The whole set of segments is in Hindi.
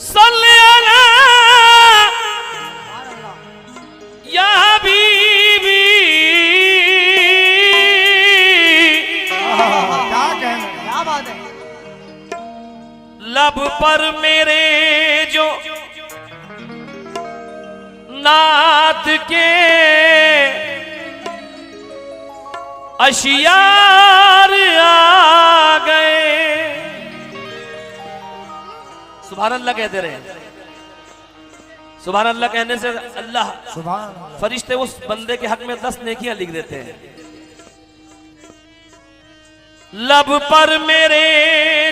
सल्ले अला या हबीबी। क्या कहना, क्या बात है। लब पर मेरे जो नात के अशियार आ गए। सुभान अल्लाह कहते रहे। सुभान अल्लाह कहने से अल्लाह फरिश्ते उस बंदे के हक में 10 नेकियां लिख देते हैं। लब पर मेरे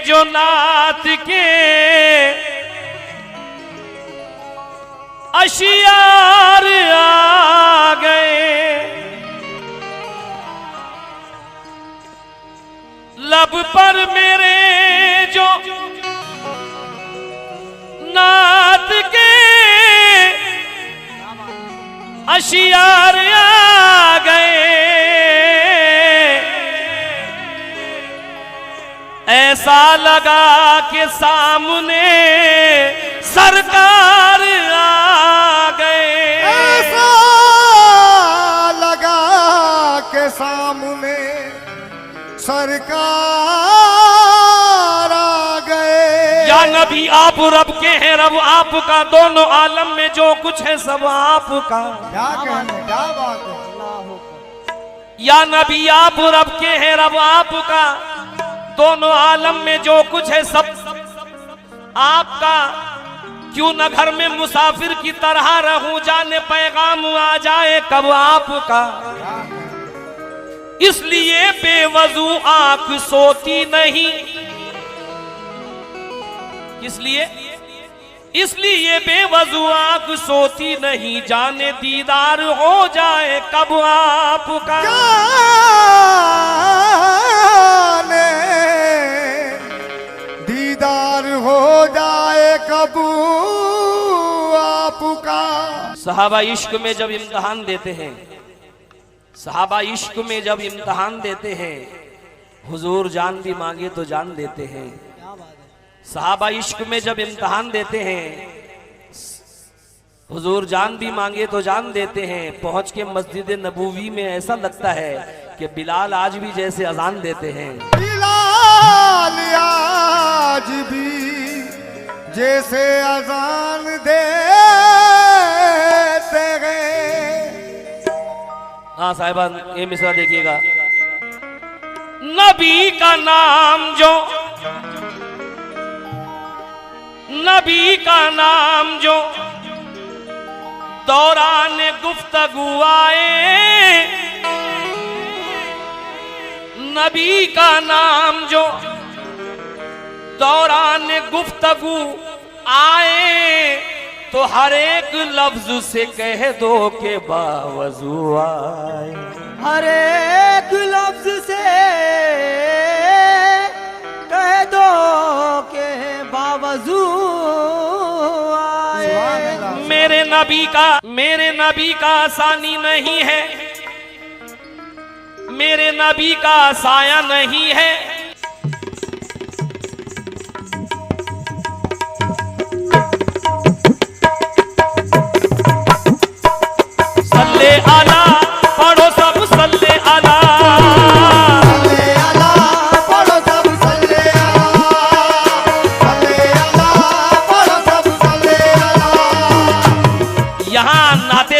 जो नात के अशियार आ गए। लब पर मेरे जो नात के अशियार आ गए। ऐसा लगा कि सामने सरकार आ गए। ऐसा लगा के सामने सरकार आ गए। या नबी आप रब के हैं, रब आपका, दोनों आलम में जो कुछ है सब आपका। क्या कहने, क्या बात है। या नबी आप रब के हैं, रब आपका, दोनों आलम में जो कुछ है सब आपका। क्यों न घर में मुसाफिर की तरह रहूं, जाने पैगाम आ जाए कब आपका। इसलिए बेवजू आंख सोती नहीं। इसलिए बेवजू आंख सोती नहीं, जाने दीदार हो जाए कब आपका। जाने दीदार हो जाए कब आपका। सहाबा इश्क में जब इम्तिहान देते हैं, सहाबा इश्क में जब इम्तिहान देते हैं, हुजूर जान भी मांगे तो जान देते हैं। सहाबा इश्क में जब इम्तिहान देते हैं, हुजूर जान भी मांगे तो जान देते हैं। पहुंच के मस्जिद नबूवी में ऐसा लगता है कि बिलाल आज भी जैसे अजान देते हैं। बिलाल आज भी जैसे अजान देते हैं। हाँ साहिबान, ये मिसरा देखिएगा। नबी का नाम जो, नबी का नाम जो दौरान गुफ्तगू आए। नबी का नाम जो दौरान गुफ्तगू आए, तो हर एक लफ्ज से कह दो के बावजू आए। हर एक लफ्ज से कह दो के बावजू आए। मेरे नबी का आसानी नहीं है, मेरे नबी का साया नहीं है। सल्ले आला पढ़ो सब, सल्ले आला।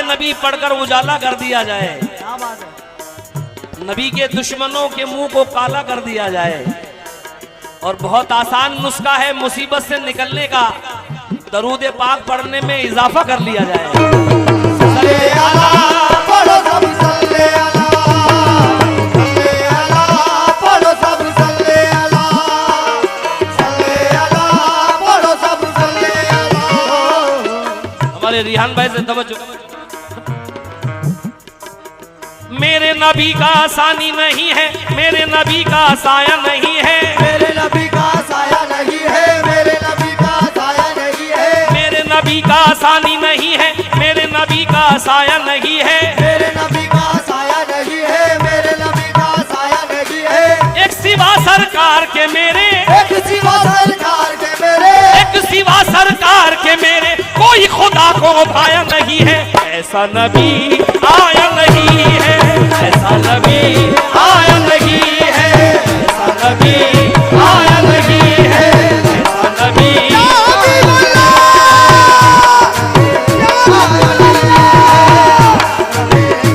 नबी पढ़कर उजाला कर दिया जाए, नबी के दुश्मनों के मुंह को काला कर दिया जाए। और बहुत आसान नुस्खा है मुसीबत से निकलने का, दरूद पाक पढ़ने में इजाफा कर लिया जाए। सल्ले अला पढ़ो सब, सल्ले अला, सल्ले अला पढ़ो सब, सल्ले अला, सल्ले अला पढ़ो सब, सल्ले अला। हमारे रिहान भाई से तवज्जो। मेरे नबी का आसानी नहीं है, मेरे नबी का साया नहीं है। मेरे नबी का साया नहीं है, मेरे नबी का साया नहीं है। मेरे नबी का आसानी नहीं है, मेरे नबी का साया नहीं है। मेरे नबी का साया नहीं है, मेरे नबी का साया नहीं है। एक सिवा सरकार के मेरे, एक सिवा सरकार को भाया नहीं है, ऐसा नबी आया नहीं है, ऐसा नबी आया नहीं है, ऐसा नबी आया नहीं है, ऐसा नबी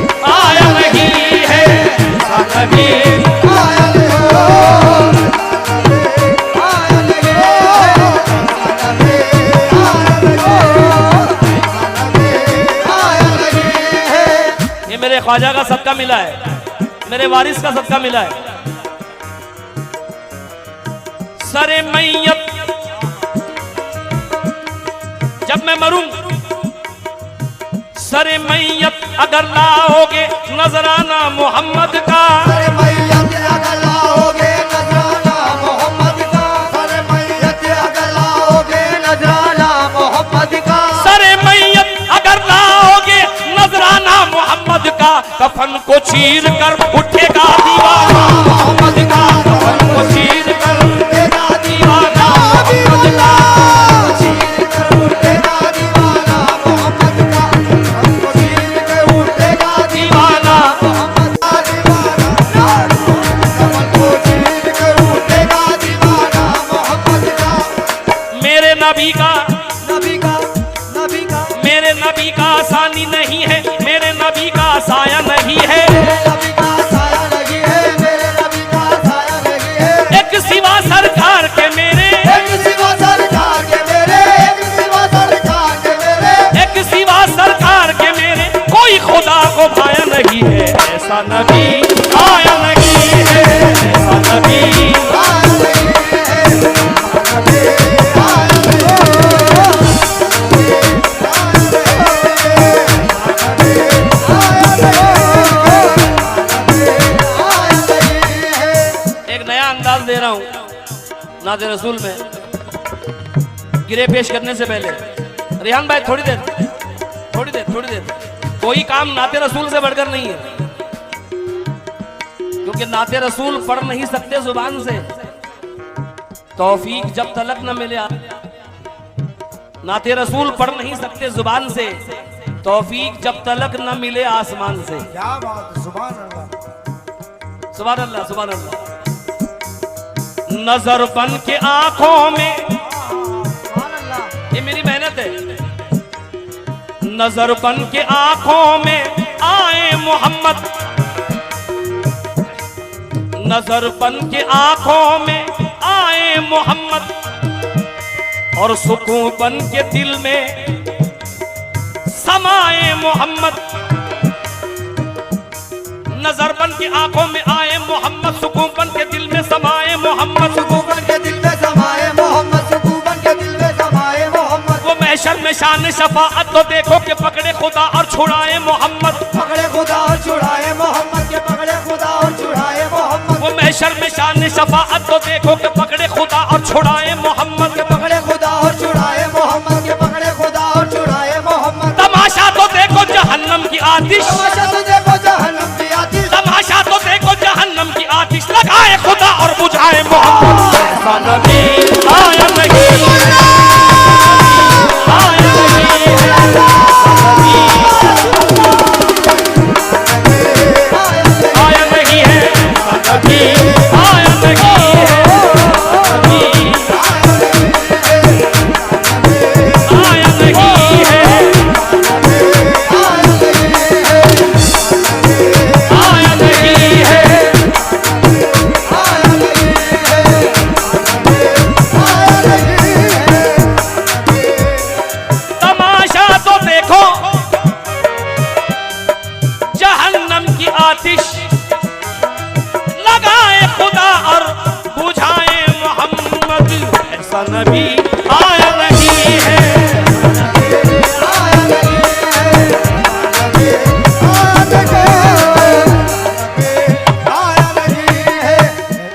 आया नहीं है, ऐसा नबी मेरे ख्वाजा का सदका मिला है, मेरे वारिस का सदका मिला है। सरे मैयत जब मैं मरूं, सरे मैयत अगर लाओगे नजराना मोहम्मद का, सरे मैयत अगर लाओगे नजराना मोहम्मद का, सरे मैयत अगर लाओगे नजराना मोहम्मद का, सरे मैयत अगर लाओगे नजराना मोहम्मद का, कफन को चीर कर उठेगा दीवाना मोहम्मद का, कफन को चीर कर उठेगा दीवाना मोहम्मद का, चीर कर उठेगा दीवाना मोहम्मद का, चीर कर उठेगा दीवाना मोहम्मद का, दीवाना कमल को चीर कर उठेगा दीवाना मोहम्मद का। मेरे नबी का नबी का नबी का मेरे नबी का आसानी नहीं है, मेरे नबी का साया नहीं है, मेरे नबी का साया लगी है, मेरे नबी का साया लगी है, एक सिवा सरकार के मेरे, एक सिवा सरकार के मेरे, एक सिवा सरकार के मेरे, एक सिवा सरकार के मेरे, कोई खुदा को भाया नहीं है, ऐसा नबी आया नहीं है, ऐसा नबी आया लगी है, नबी आया लगी है, एक नया अंदाज दे रहा हूं नाते रसूल में। गिरे पेश करने से पहले रेहान भाई थोड़ी देर कोई काम नाते रसूल से बढ़कर नहीं है, क्योंकि नाते रसूल पढ़ नहीं सकते जुबान से, तौफीक जब तलक न मिले, नाते रसूल पढ़ नहीं सकते जुबान से, तौफीक जब तलक न मिले आसमान से। क्या बात, सुभान अल्लाह। सुभान अल्लाह, सुभान अल्लाह। नजर बन के आंखों में, ये मेरी मेहनत है, नजर बन के आंखों में आए मोहम्मद, नजर बन के आंखों में आए मोहम्मद, और सुकून बन के दिल में समाए मोहम्मद। नजर बन के आंखों में आए मोहम्मद, सुकून बन के दिल में समाए मोहम्मद, सुकून बन के दिल में समाए मोहम्मद, सुकून बन के दिल में समाए मोहम्मद, वो महशर में शान शफाअत तो देखो कि पकड़े खुदा और छुड़ाए मोहम्मद, पकड़े खुदा और छुड़ाए मोहम्मद के, पकड़े खुदा और छुड़ाए मोहम्मद, वो महशर में शान शफाअत तो देखो कि पकड़े खुदा और छुड़ाए मोहम्मद, के पकड़े खुदा और छुड़ाए मोहम्मद के, पकड़े खुदा और छुड़ाए मोहम्मद। तमाशा तो देखो जहन्नम की आतिश, तमाशा तो देखो जहन्नम की आतिश, तमाशा तो देखो जहन्नम की आतिश, लगाए खुदा और बुझाए मोहम्मद, ऐसा नबी आया नहीं, आया नहीं है, आया नहीं है, नबी आया नहीं है, नबी आया नहीं है, आया नहीं है, तमाशा तो देखो जहन्नम की आतिश, लगाए खुदा और बुझाए मोहम्मद, ऐसा नबी आया नहीं है,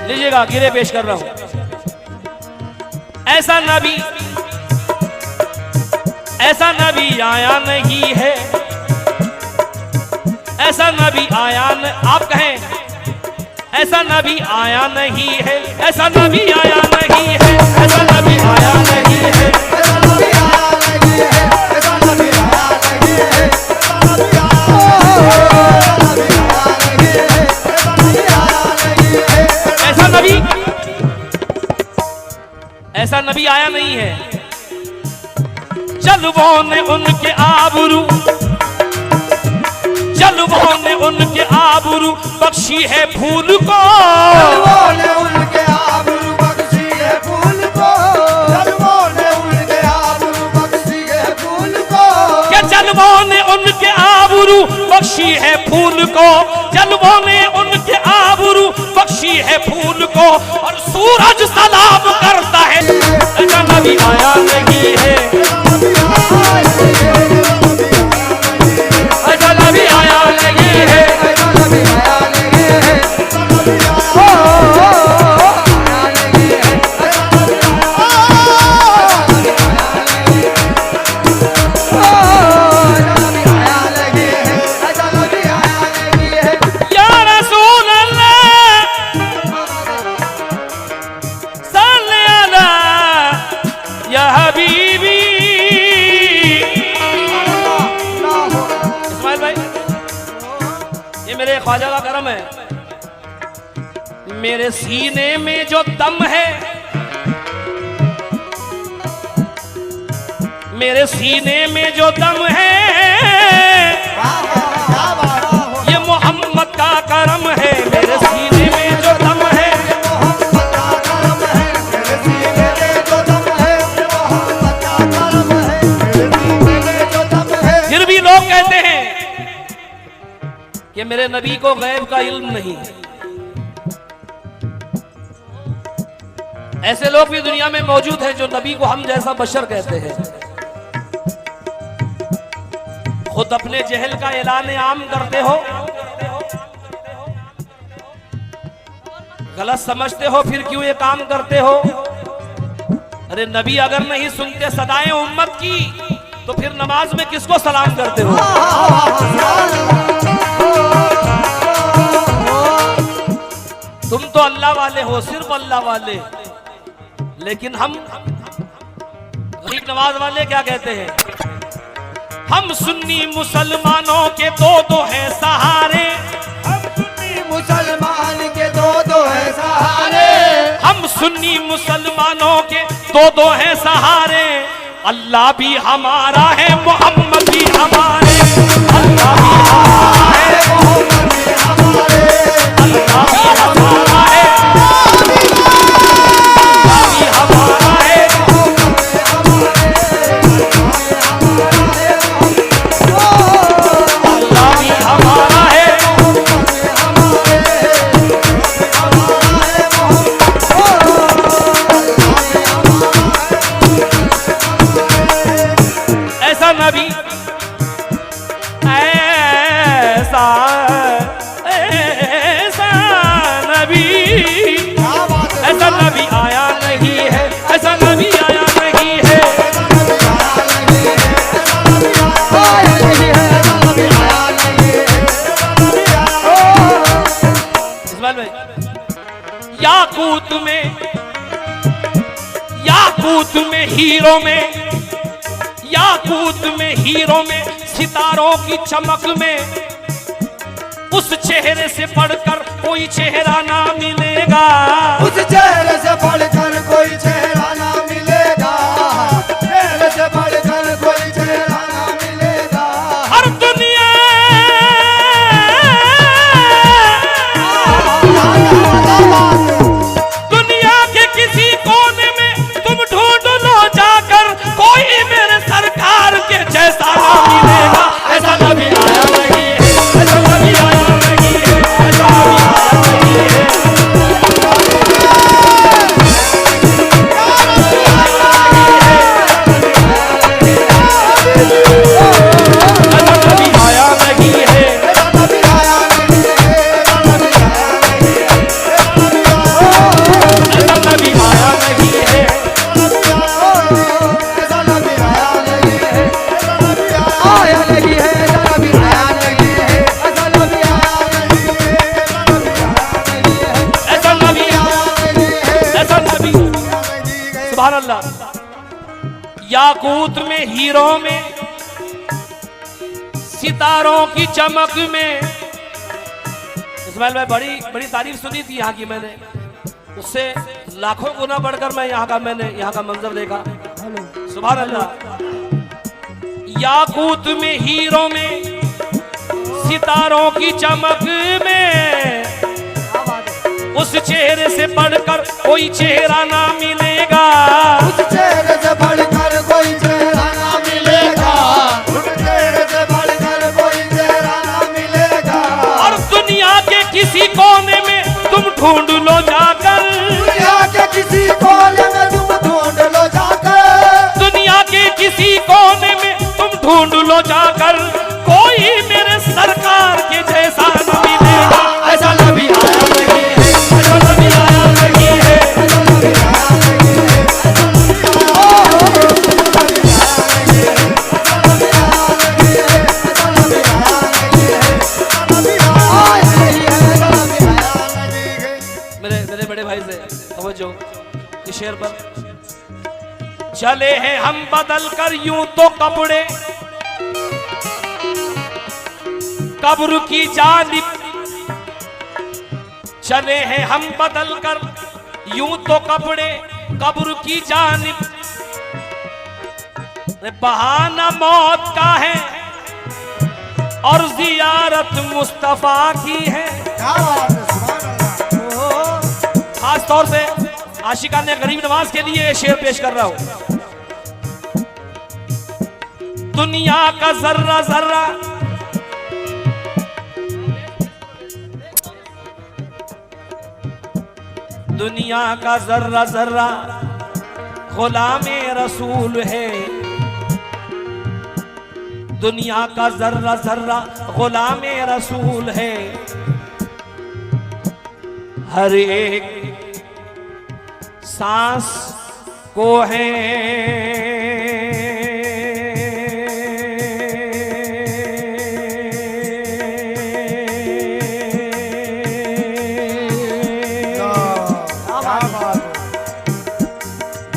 लीजिएगा गिरे पेश कर रहा हूं। ऐसा नबी आया नहीं है, ऐसा नबी आया न, आप कहें ऐसा नबी आया नहीं है, ऐसा नबी आया नहीं है, ऐसा नबी आया नहीं है, ऐसा नबी आया नहीं है, ऐसा नबी आया ऐसा नबी आया नहीं है। जलवों ने उनके आबरू, जलवों ने उनके आबरू बख्शी है फूल को, जलवों ने उनके आबरू बख्शी है फूल को, जलवों ने उनके आबरू बख्शी है फूल को, क्या जलवों ने उनके आबरू बख्शी है फूल को, जलवों ने उनके आबरू बख्शी है फूल को। और सूरज सलाम करता है, ऐसा नबी आया नहीं है, ऐसा नबी आया नहीं है। या रसूल अल्लाह सल्ले अला या हबीबी। इस्माइल भाई, ये मेरे ख्वाजा का करम है। मेरे सीने में जो दम है, मेरे सीने में जो दम है, ये मोहम्मद का करम है। मेरे सीने में जो दम है, फिर भी लोग कहते हैं कि मेरे नबी को गैब का इल्म नहीं है। ऐसे लोग भी दुनिया में मौजूद हैं जो नबी को हम जैसा बशर कहते हैं। खुद अपने जहल का ऐलान आम करते हो, गलत समझते हो, फिर क्यों ये काम करते हो? अरे नबी अगर नहीं सुनते सदाएं उम्मत की, तो फिर नमाज में किसको सलाम करते हो? तुम तो अल्लाह वाले हो, सिर्फ अल्लाह वाले, लेकिन हम गरीब नवाज वाले क्या कहते हैं? हम सुन्नी मुसलमानों के दो हैं सहारे, हम सुन्नी मुसलमान के दो हैं सहारे, हम सुन्नी मुसलमानों के दो हैं सहारे। अल्लाह भी हमारा है, मोहम्मद भी हमारे, अल्लाह भी हमारा है, मोहम्मद भी हमारे, अल्लाह भी हमारा है, अल्लाह भी हमारा है। अल्लाह भी हमारा है। ऐसा नबी, ऐसा ऐसा नबी, ऐसा नबी आया नहीं है, ऐसा नबी आया नहीं है। इस्माइल भाई, याकूत में, याकूत में हीरो में, याकूत में हीरो में, सितारों की चमक में, उस चेहरे से बढ़कर कोई चेहरा ना मिलेगा, उस चेहरे से बढ़कर कोई चेहरा ना मिलेगा, चेहरे से बढ़कर कोई चेहरा ना मिलेगा। हर दुनिया दुनिया के किसी कोने में तुम ढूंढ लो जाकर, कोई मेरे सरकार के जैसा ना मिलेगा। ऐसा नबी आया नहीं है, ऐसा नबी आया नहीं है, ऐसा नबी आया नहीं है। सुभान अल्लाह। याकूत में, हीरो में, सितारों की चमक में। इस्माइल भाई बड़ी बड़ी तारीफ सुनी थी यहाँ की मैंने, उससे लाखों गुना बढ़कर मैंने यहाँ का मंजर देखा। सुभान अल्लाह। याकूत में, हीरो में, सितारों की चमक में, उस चेहरे से बढ़कर कोई चेहरा ना मिलेगा। उस चेहरे से बढ़कर कोई चेहरा ना मिलेगा। उस चेहरे से बढ़कर कोई चेहरा ना मिलेगा। और दुनिया के किसी कोने में तुम ढूंढ लो जाकर। दुनिया के किसी कोने में तुम ढूंढ लो जाकर। दुनिया के किसी कोने में तुम ढूंढ लो जाकर, कोई मेरे सरकार के जैसा न मिलेगा। ऐसा नबी आया नहीं है, ऐसा नबी आया नहीं है। मेरे बड़े भाई से समझो इस शेर पर। चले हैं हम बदल कर यूं तो कपड़े कब्र की जानिब, चले हैं हम बदल कर यूं तो कपड़े कब्र की जानिब। बहाना मौत का है और जियारत मुस्तफा की है। क्या बात है, सुभान अल्लाह। खास तौर से आशिकाने गरीब नवाज के लिए शेर पेश कर रहा हूं। दुनिया का जर्रा जर्रा दुनिया का जर्रा जर्रा गुलामे रसूल है। दुनिया का जर्रा जर्रा गुलामे रसूल है। हर एक सांस को है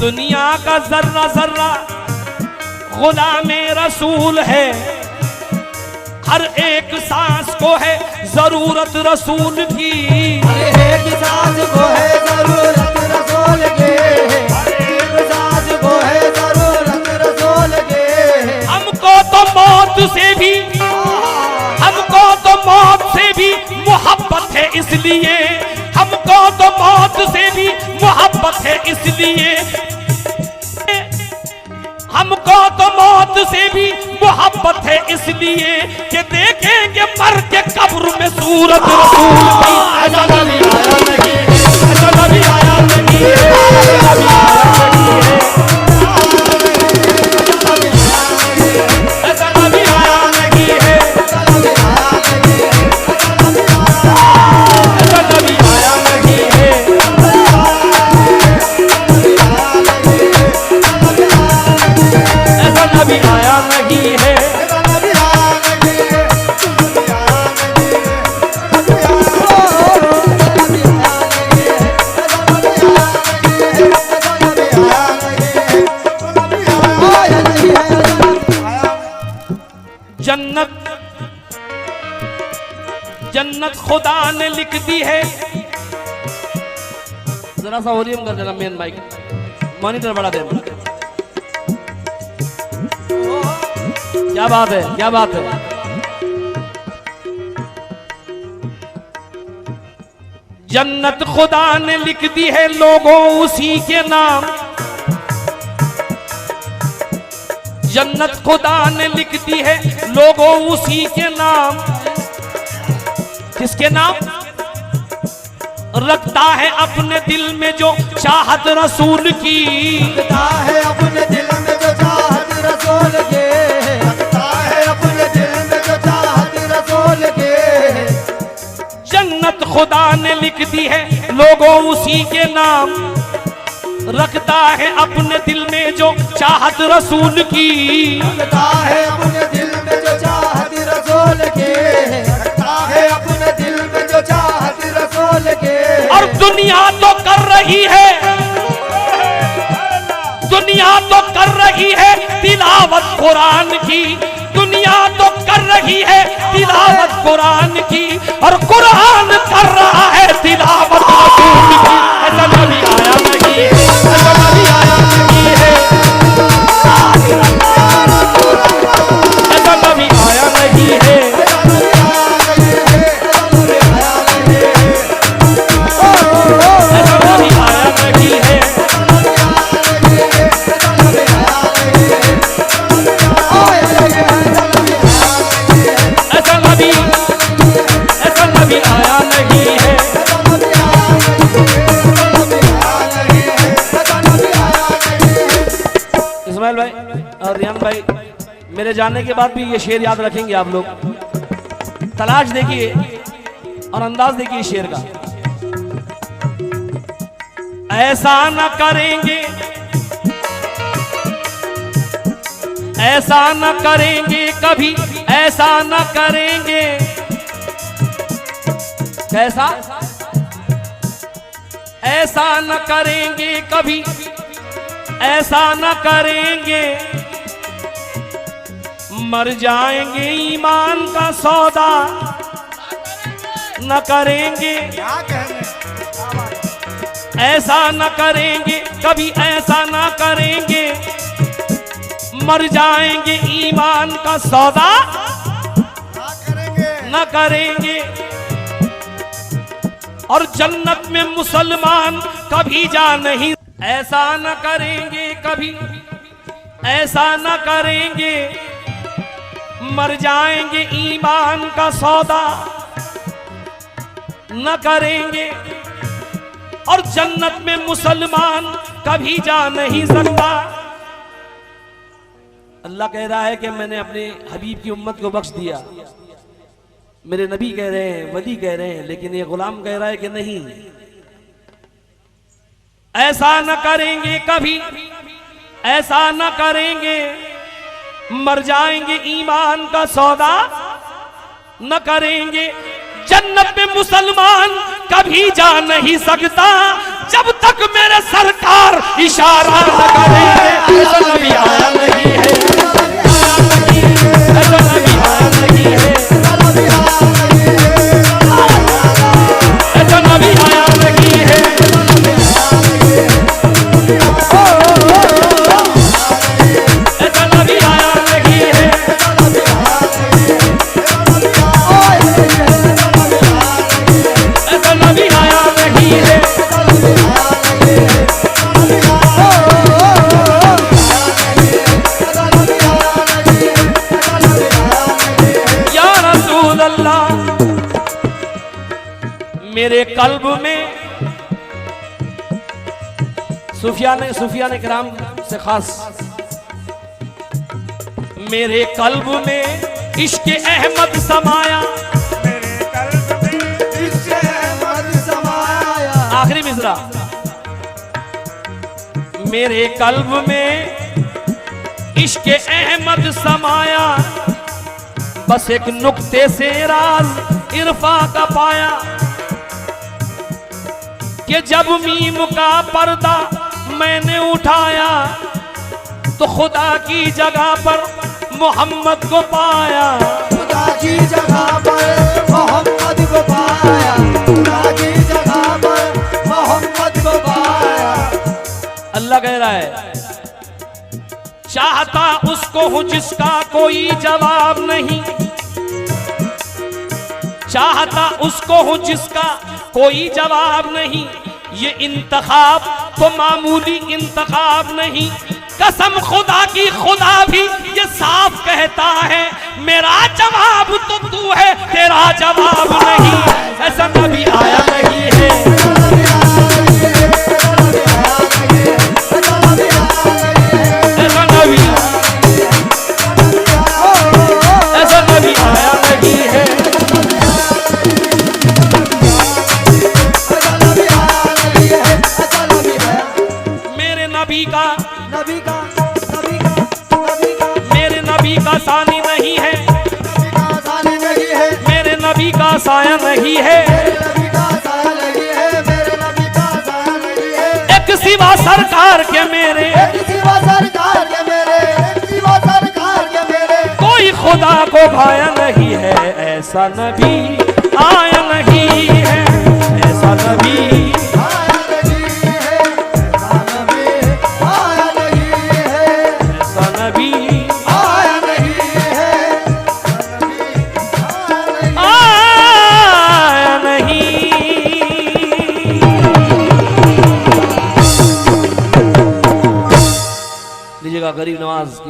दुनिया का जर्रा जर्रा गुलामे रसूल है। हर एक सांस को है जरूरत रसूल की। हर एक सांस को है जरूरत रसूल की। हर एक सांस को है जरूरत रसूल की। हमको तो मौत से भी मोहब्बत है इसलिए, हमको तो मौत से भी मोहब्बत है इसलिए, हमको तो मौत से भी मोहब्बत है इसलिए कि देखेंगे मर के कब्र में सूरत रसूल की। ऐसा नबी आया नहीं है, ऐसा नबी आया नहीं है, ऐसा नबी आया नहीं है, ऐसा नबी आया नहीं है, ऐसा नबी आया नहीं है। ऐसा नबी आया नहीं है। जन्नत जन्नत खुदा ने लिख दी है। जरा सा वॉल्यूम कर देना मेन माइक, मॉनिटर बढ़ा देना। क्या बात है, क्या बात है। जन्नत खुदा ने लिख दी है लोगों उसी के नाम। जन्नत खुदा ने लिख दी है लोगों उसी के नाम। किसके नाम? रखता है अपने दिल में जो चाहत रसूल की। रखता है अपने दिल में जो चाहत रसूल के। रखता है अपने दिल में जो चाहत रसूल के। जन्नत खुदा ने लिख दी है लोगों उसी के नाम। रखता है अपने दिल में जो चाहत रसूल की। रखता है अपने दिल में जो चाहत रसूल के। रखता है अपने दिल में जो चाहत रसूल के। और दुनिया तो कर रही है, दुनिया तो कर रही है तिलावत कुरान की। दुनिया तो कर रही है तिलावत कुरान की, और कुरान कर रहा है तिलावत रसूल की। ऐसा नबी आया नहीं। और रियान भाई मेरे जाने के बाद भी ये शेर याद रखेंगे आप लोग। तलाश देखिए और अंदाज देखिए शेर का। ऐसा न करेंगे, ऐसा न करेंगे कभी, ऐसा न करेंगे। कैसा? ऐसा न करेंगे कभी, ऐसा न करेंगे। मर जाएंगे ईमान का सौदा न करेंगे। क्या कहने ऐसा न करेंगे कभी, ऐसा न करेंगे। मर जाएंगे ईमान का सौदा करेंगे न करेंगे। और जन्नत में मुसलमान कभी जा नहीं। ऐसा न करेंगे कभी, ऐसा न करेंगे। मर जाएंगे ईमान का सौदा न करेंगे। और जन्नत में मुसलमान कभी जा नहीं सकता। अल्लाह कह रहा है कि मैंने अपने हबीब की उम्मत को बख्श दिया। मेरे नबी कह रहे हैं, वली कह रहे हैं, लेकिन ये गुलाम कह रहा है कि नहीं, ऐसा न करेंगे कभी, ऐसा न करेंगे। मर जाएंगे ईमान का सौदा न करेंगे। जन्नत में मुसलमान कभी जा नहीं सकता जब तक मेरे सरकार इशारा न करेंगे। ऐसा नबी आया नहीं है, ऐसा नबी आया नहीं है, ऐसा नबी आया नहीं है। ऐसा नबी आया नहीं है। ऐसा नबी आया नहीं है। या रसूल अल्लाह, मेरे कल्ब में सूफियाने किराम से खास, मेरे कल्ब में इश्क अहमद समाया। मेरे कल्ब में इश्क अहमद समाया। आखिरी मिसरा। मेरे कल्ब में इश्क अहमद समाया। बस एक नुक्ते से राज इरफा का पाया कि जब मीम का पर्दा मैंने उठाया तो खुदा की जगह पर मोहम्मद को पाया। खुदा की जगह पर मोहम्मद को पाया। खुदा की जगह पर मोहम्मद को पाया। अल्लाह कह रहा है, चाहता उसको हूं जिसका कोई जवाब नहीं। चाहता उसको हूं जिसका कोई जवाब नहीं। ये इंतखाब तो मामूली इंतखाब नहीं। कसम खुदा की, खुदा भी ये साफ कहता है, मेरा जवाब तो तू है, तेरा जवाब नहीं। ऐसा कभी आया नहीं है। ऐसा नबी, ऐसा नबी आया नहीं है। मेरे नबी का, मेरे नबी का सानी नहीं है। मेरे नबी का साया नहीं है। एक सिवा सरकार के मेरे, कोई खुदा को भाया नहीं है। ऐसा नबी आया नहीं है। ऐसा नबी गरीब नवाज की